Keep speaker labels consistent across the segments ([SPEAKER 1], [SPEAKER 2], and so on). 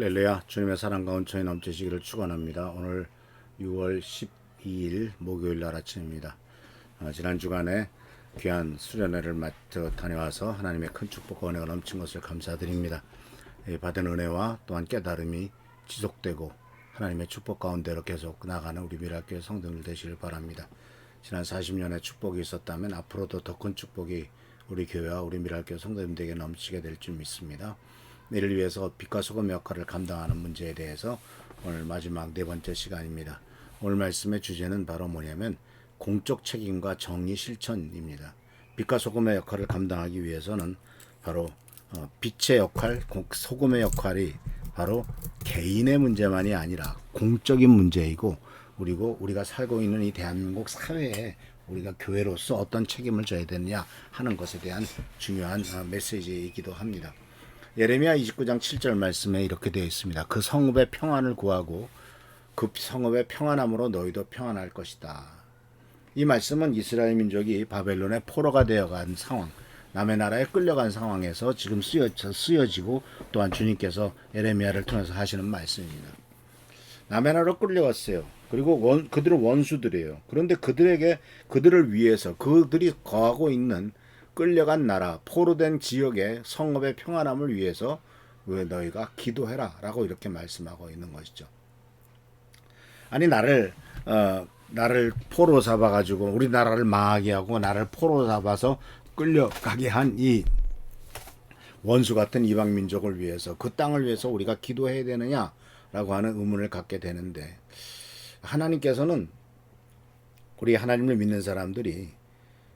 [SPEAKER 1] 할렐루야. 주님의 사랑과 은총이 넘치시기를 축원합니다. 오늘 6월 12일 목요일 날 아침입니다. 지난 주간에 귀한 수련회를 다녀와서 하나님의 큰 축복과 은혜가 넘친 것을 감사드립니다. 받은 은혜와 또한 깨달음이 지속되고 하나님의 축복 가운데로 계속 나가는 우리 미랄교회 성도들 되시길 바랍니다. 지난 40년의 축복이 있었다면 앞으로도 더 큰 축복이 우리 교회와 우리 미랄교회 성도님들에게 넘치게 될 줄 믿습니다. 이를 위해서 빛과 소금의 역할을 감당하는 문제에 대해서 오늘 마지막 네 번째 시간입니다. 오늘 말씀의 주제는 바로 뭐냐면 공적 책임과 정의 실천입니다. 빛과 소금의 역할을 감당하기 위해서는 바로 빛의 역할, 소금의 역할이 바로 개인의 문제만이 아니라 공적인 문제이고, 그리고 우리가 살고 있는 이 대한민국 사회에 우리가 교회로서 어떤 책임을 져야 되느냐 하는 것에 대한 중요한 메시지이기도 합니다. 예레미야 29장 7절 말씀에 이렇게 되어 있습니다. 그 성읍의 평안을 구하고 그 성읍의 평안함으로 너희도 평안할 것이다. 이 말씀은 이스라엘 민족이 바벨론의 포로가 되어간 상황, 남의 나라에 끌려간 상황에서 지금 쓰여지고 또한 주님께서 예레미야를 통해서 하시는 말씀입니다. 남의 나라로 끌려갔어요. 그리고 그들은 원수들이에요. 그런데 그들을 위해서 그들이 거하고 있는 끌려간 나라, 포로된 지역의 성읍의 평안함을 위해서 왜 너희가 기도해라 라고 이렇게 말씀하고 있는 것이죠. 아니 나를 포로 잡아가지고 우리나라를 망하게 하고 나를 포로 잡아서 끌려가게 한 이 원수 같은 이방 민족을 위해서, 그 땅을 위해서 우리가 기도해야 되느냐라고 하는 의문을 갖게 되는데, 하나님께서는 우리 하나님을 믿는 사람들이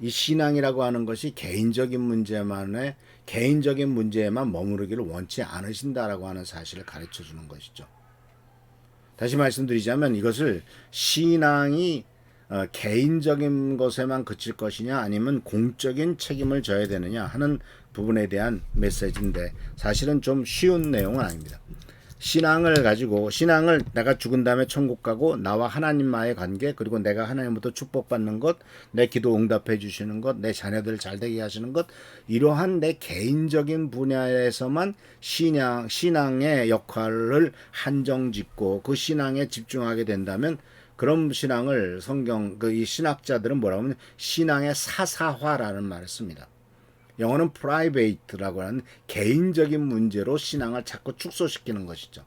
[SPEAKER 1] 이 신앙이라고 하는 것이 개인적인 문제에만 머무르기를 원치 않으신다라고 하는 사실을 가르쳐 주는 것이죠. 다시 말씀드리자면 이것을 신앙이 개인적인 것에만 그칠 것이냐 아니면 공적인 책임을 져야 되느냐 하는 부분에 대한 메시지인데, 사실은 좀 쉬운 내용은 아닙니다. 신앙을 내가 죽은 다음에 천국 가고 나와 하나님과의 관계, 그리고 내가 하나님부터 축복받는 것, 내 기도 응답해 주시는 것, 내 자녀들 잘되게 하시는 것, 이러한 내 개인적인 분야에서만 신앙의 역할을 한정짓고 그 신앙에 집중하게 된다면, 그런 신앙을 이 신학자들은 뭐라고 하면 신앙의 사사화라는 말을 씁니다. 영어는 private라고 하는 개인적인 문제로 신앙을 자꾸 축소시키는 것이죠.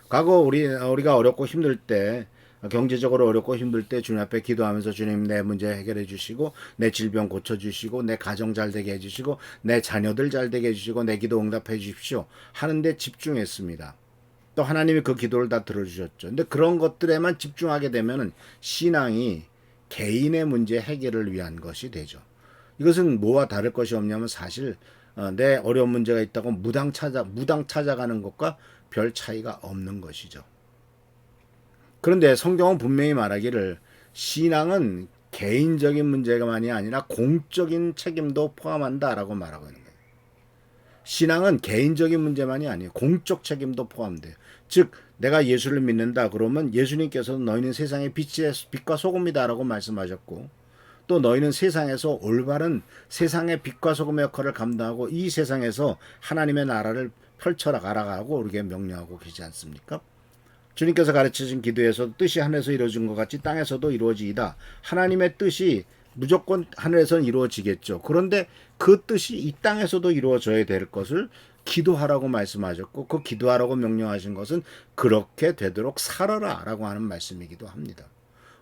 [SPEAKER 1] 과거 우리가 어렵고 힘들 때, 경제적으로 어렵고 힘들 때 주님 앞에 기도하면서 주님 내 문제 해결해 주시고, 내 질병 고쳐 주시고, 내 가정 잘되게 해주시고, 내 자녀들 잘되게 해주시고, 내 기도 응답해 주십시오 하는 데 집중했습니다. 또 하나님이 그 기도를 다 들어주셨죠. 근데 그런 것들에만 집중하게 되면은 신앙이 개인의 문제 해결을 위한 것이 되죠. 이것은 뭐와 다를 것이 없냐면 사실 내 어려운 문제가 있다고 무당 찾아가는 것과 별 차이가 없는 것이죠. 그런데 성경은 분명히 말하기를 신앙은 개인적인 문제가만이 아니라 공적인 책임도 포함한다라고 말하고 있는 거예요. 신앙은 개인적인 문제만이 아니에요. 공적 책임도 포함돼요. 즉 내가 예수를 믿는다 그러면 예수님께서는 너희는 세상의 빛과 소금이다라고 말씀하셨고, 또 너희는 세상에서 올바른 세상의 빛과 소금의 역할을 감당하고 이 세상에서 하나님의 나라를 펼쳐라 가라고 우리에게 명령하고 계시지 않습니까? 주님께서 가르치신 기도에서 뜻이 하늘에서 이루어진 것 같이 땅에서도 이루어지이다. 하나님의 뜻이 무조건 하늘에서는 이루어지겠죠. 그런데 그 뜻이 이 땅에서도 이루어져야 될 것을 기도하라고 말씀하셨고, 그 기도하라고 명령하신 것은 그렇게 되도록 살아라 라고 하는 말씀이기도 합니다.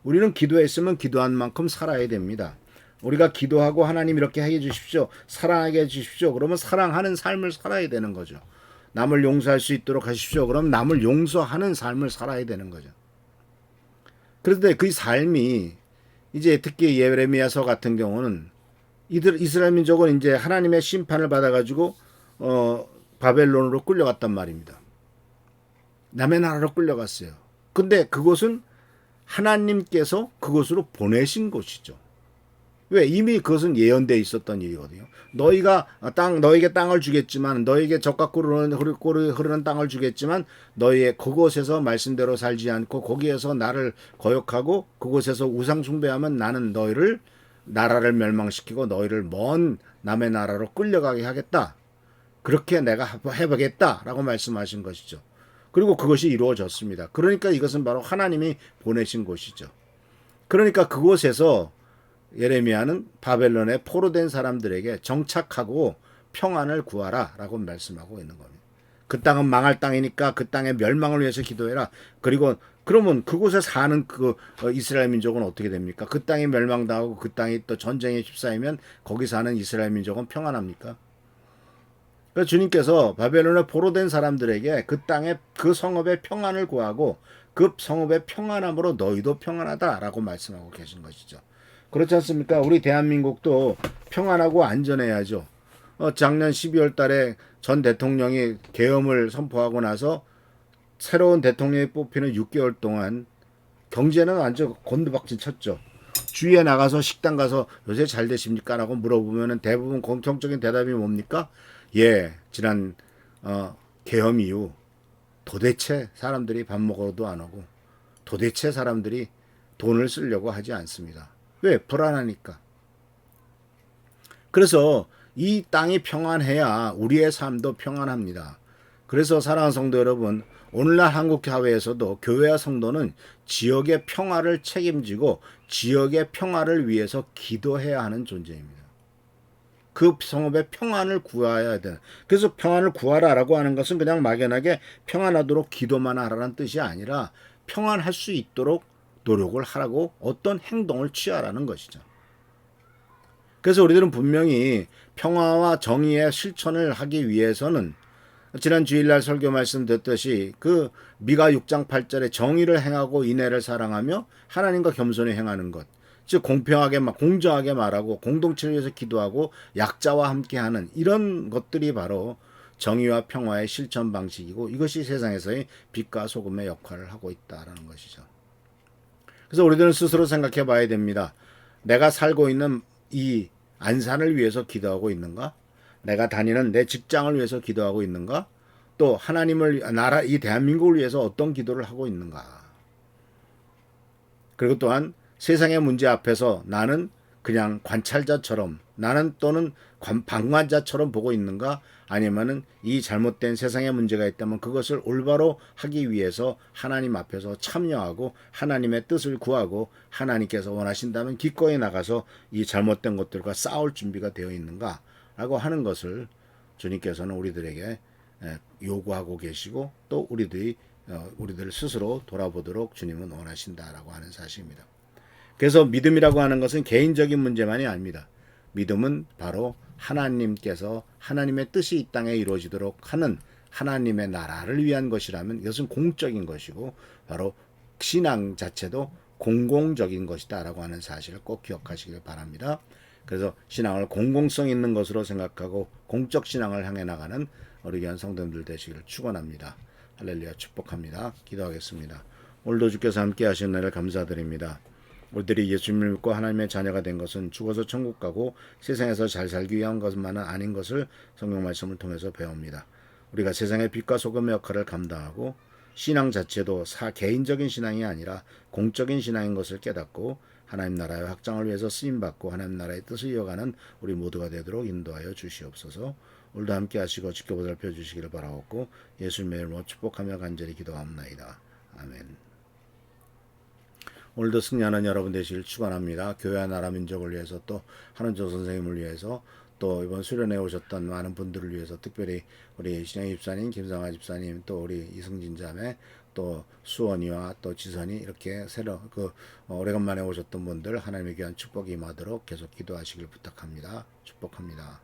[SPEAKER 1] 우리는 기도했으면 기도한 만큼 살아야 됩니다. 우리가 기도하고 하나님 이렇게 해 주십시오, 사랑하게 해 주십시오, 그러면 사랑하는 삶을 살아야 되는 거죠. 남을 용서할 수 있도록 하십시오, 그럼 남을 용서하는 삶을 살아야 되는 거죠. 그런데 그 삶이 이제 특히 예레미야서 같은 경우는 이스라엘 민족은 이제 하나님의 심판을 받아가지고 바벨론으로 끌려갔단 말입니다. 남의 나라로 끌려갔어요. 근데 그것은 하나님께서 그것으로 보내신 곳이죠. 왜? 이미 그것은 예언되어 있었던 일이거든요. 너에게 땅을 주겠지만, 너에게 젖과 꿀이 흐르는 땅을 주겠지만, 너희의 그곳에서 말씀대로 살지 않고 거기에서 나를 거역하고 그곳에서 우상 숭배하면 나는 너희를 나라를 멸망시키고 너희를 먼 남의 나라로 끌려가게 하겠다. 그렇게 내가 해보겠다라고 말씀하신 것이죠. 그리고 그것이 이루어졌습니다. 그러니까 이것은 바로 하나님이 보내신 곳이죠. 그러니까 그곳에서 예레미야는 바벨론에 포로된 사람들에게 정착하고 평안을 구하라라고 말씀하고 있는 겁니다. 그 땅은 망할 땅이니까 그 땅의 멸망을 위해서 기도해라. 그리고 그러면 그곳에 사는 그 이스라엘 민족은 어떻게 됩니까? 그 땅이 멸망당하고 그 땅이 또 전쟁에 휩싸이면 거기 사는 이스라엘 민족은 평안합니까? 그래서 주님께서 바벨론에 포로된 사람들에게 그 땅의 그 성읍의 평안을 구하고 그 성읍의 평안함으로 너희도 평안하다라고 말씀하고 계신 것이죠. 그렇지 않습니까? 우리 대한민국도 평안하고 안전해야죠. 작년 12월 달에 전 대통령이 계엄을 선포하고 나서 새로운 대통령이 뽑히는 6개월 동안 경제는 완전 곤두박질 쳤죠. 주위에 나가서 식당 가서 요새 잘 되십니까? 라고 물어보면 대부분 공통적인 대답이 뭡니까? 예, 지난 계엄 이후 도대체 사람들이 밥 먹어도 안 오고 도대체 사람들이 돈을 쓰려고 하지 않습니다. 왜? 불안하니까. 그래서 이 땅이 평안해야 우리의 삶도 평안합니다. 그래서 사랑하는 성도 여러분, 오늘날 한국 사회에서도 교회와 성도는 지역의 평화를 책임지고 지역의 평화를 위해서 기도해야 하는 존재입니다. 그 성읍의 평안을 구해야 되는. 그래서 평안을 구하라라고 하는 것은 그냥 막연하게 평안하도록 기도만 하라는 뜻이 아니라 평안할 수 있도록 노력을 하라고 어떤 행동을 취하라는 것이죠. 그래서 우리들은 분명히 평화와 정의의 실천을 하기 위해서는 지난 주일날 설교 말씀드렸듯이 그 미가 6장 8절에 정의를 행하고 인애를 사랑하며 하나님과 겸손히 행하는 것, 즉 공평하게 공정하게 말하고 공동체를 위해서 기도하고 약자와 함께하는 이런 것들이 바로 정의와 평화의 실천 방식이고 이것이 세상에서의 빛과 소금의 역할을 하고 있다라는 것이죠. 그래서 우리들은 스스로 생각해 봐야 됩니다. 내가 살고 있는 이 안산을 위해서 기도하고 있는가? 내가 다니는 내 직장을 위해서 기도하고 있는가? 또 하나님을 나라 이 대한민국을 위해서 어떤 기도를 하고 있는가? 그리고 또한 세상의 문제 앞에서 나는 그냥 관찰자처럼 나는 또는 방관자처럼 보고 있는가? 아니면은 이 잘못된 세상의 문제가 있다면 그것을 올바로 하기 위해서 하나님 앞에서 참여하고 하나님의 뜻을 구하고 하나님께서 원하신다면 기꺼이 나가서 이 잘못된 것들과 싸울 준비가 되어 있는가? 라고 하는 것을 주님께서는 우리들에게 요구하고 계시고 또 우리들 스스로 돌아보도록 주님은 원하신다라고 하는 사실입니다. 그래서 믿음이라고 하는 것은 개인적인 문제만이 아닙니다. 믿음은 바로 하나님께서 하나님의 뜻이 이 땅에 이루어지도록 하는 하나님의 나라를 위한 것이라면 이것은 공적인 것이고 바로 신앙 자체도 공공적인 것이다라고 하는 사실을 꼭 기억하시길 바랍니다. 그래서 신앙을 공공성 있는 것으로 생각하고 공적 신앙을 향해 나가는 우리 귀한 성도님들 되시기를 축원합니다. 할렐루야 축복합니다. 기도하겠습니다. 오늘도 주께서 함께 하신 은혜를 감사드립니다. 우리들이 예수님을 믿고 하나님의 자녀가 된 것은 죽어서 천국 가고 세상에서 잘 살기 위한 것만은 아닌 것을 성경 말씀을 통해서 배웁니다. 우리가 세상의 빛과 소금의 역할을 감당하고 신앙 자체도 개인적인 신앙이 아니라 공적인 신앙인 것을 깨닫고 하나님 나라의 확장을 위해서 쓰임받고 하나님 나라의 뜻을 이어가는 우리 모두가 되도록 인도하여 주시옵소서. 오늘도 함께 하시고 지켜보살펴 주시기를 바라옵고 예수님의 이름으로 축복하며 간절히 기도합나이다. 아멘. 오늘도 승리하는 여러분 되시길 축원합니다. 교회와 나라 민족을 위해서 또 한원조 선생님을 위해서 또 이번 수련회 오셨던 많은 분들을 위해서 특별히 우리 신영희 집사님, 김상화 집사님, 또 우리 이승진 자매, 또 수원이와 또 지선이 이렇게 새로 오래간만에 오셨던 분들 하나님의 귀한 축복이 임하도록 계속 기도하시길 부탁합니다. 축복합니다.